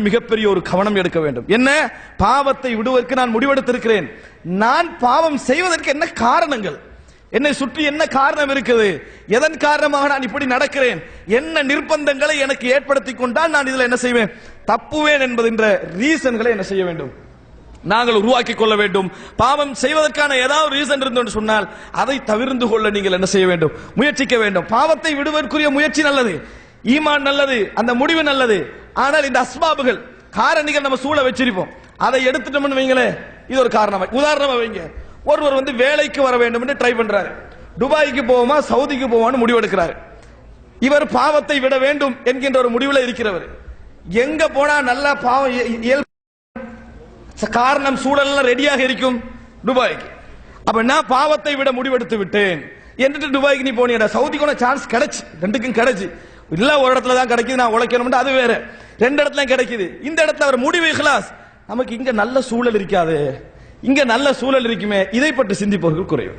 மிகப்பெரிய ஒரு கவனம் எடுக்க வேண்டும். என்ன பாவத்தை விடுவதற்கு நான் முடிவெடுத்திருக்கிறேன். நான் பாவம் செய்வதற்கு என்ன காரணங்கள், என்னை சுற்றி என்ன காரணம் இருக்குது, எதன் காரணமாக நான் இப்படி நடக்கிறேன், என்ன நிர்பந்தங்களை எனக்கு ஏற்படுத்தி கொண்டால் நான் இதுல என்ன செய்வேன், தப்புவேன் என்பதுன்ற ரீசன்களை என்ன செய்ய வேண்டும், நாங்கள் உருவாக்கி கொள்ள வேண்டும். பாவம் செய்வதற்கான ஏதாவது ரீசன் இருந்து சொன்னால் அதை தவிர்த்து கொள்ள நீங்கள் என்ன செய்ய வேண்டும், முயற்சிக்க வேண்டும். பாவத்தை விடுவதற்குரிய முயற்சி நல்லது, ஈமான் நல்லது, அந்த முடிவு நல்லது. ஆனால் இந்த அஸ்பாபுகள் காரணிகள் நம்ம சூழ வச்சிருப்போம், அதை எடுத்துட்டோம்னு வைங்களேன், இது ஒரு காரணம். உதாரணமா வைங்க, ஒருவர் வந்து வேலைக்கு வர வேண்டும் என்று ட்ரை பண்றாரு, துபாய்க்கு போவோமா சவுதிக்கு போவான்னு முடிவெடுக்கிறார். இவர் பாவத்தை விட வேண்டும் என்கின்ற ஒரு முடிவில் இருக்கிறவர். எங்க போனா நல்லா பாவம் காரணம் சூழல் ரெடியாக இருக்கும் துபாய்க்கு. அப்ப நான் பாவத்தை விட முடிவெடுத்து விட்டேன் என்று துபாய்க்கு நீ போனியடா, சவுதிக்கு சான்ஸ் கிடைச்சு, ரெண்டுக்கும் கிடைச்சு, இல்ல ஒரு இடத்துல தான் கிடைக்குது, நான் உழைக்கணும், அது வேற. ரெண்டு இடத்துல கிடைக்குது, இந்த இடத்துல அவர் முடிவு இஹ்லாஸ், நமக்கு இங்க நல்ல சூழல் இருக்காது, இங்க நல்ல சூழல் இருக்குமே, இதை பற்றி சிந்திப்பவர்கள் குறைவு,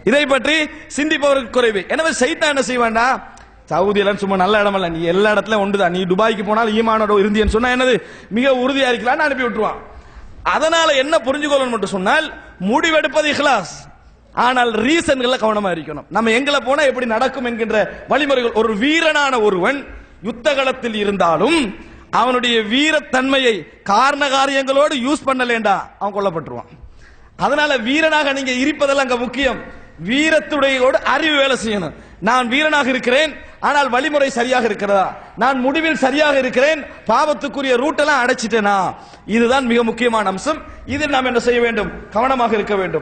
இதை பற்றி சிந்திப்பவர்கள் குறைவு. எனவே சைத்தான் என்ன செய்வான்டா, சவுதி எல்லாம் சும்மா நல்ல இடம் இல்ல, நீ எல்லா இடத்துலயும் ஒன்றுதான், நீ துபாய்க்கு போனால் ஈமானோட இருந்தியன்னு சொன்னா என்னது மிக உறுதியா இருக்கலாம்னு அனுப்பி விட்டுருவான். அதனால என்ன புரிஞ்சுக்கொள்ளணும் மட்டும் சொன்னால், முடிவெடுப்பது இஹ்லாஸ், ஆனால் ரீசன்களை கவனமா இருக்கணும். நம்ம எங்களை போனா எப்படி நடக்கும் என்கின்ற வழிமுறைகள். ஒரு வீரனான ஒருவன் யுத்த களத்தில் இருந்தாலும் அவனுடைய வீரத்தன்மையை காரண காரியங்களோடு யூஸ் பண்ணலேண்டா அவன் கொல்லப்பட்டுருவான். அதனால வீரனாக நீங்க இருப்பதெல்லாம் அங்க முக்கியம். வீரத்துடையோடு அறிவு வேலை செய்யணும். நான் வீரனாக இருக்கிறேன், ஆனால் வழிமுறை சரியாக இருக்கிறதா, நான் முடிவில் சரியாக இருக்கிறேன், பாவத்துக்குரிய ரூட் எல்லாம் அடைச்சிட்டேனா, இதுதான் மிக முக்கியமான அம்சம். இதில் நாம் என்ன செய்ய வேண்டும், கவனமாக இருக்க வேண்டும்.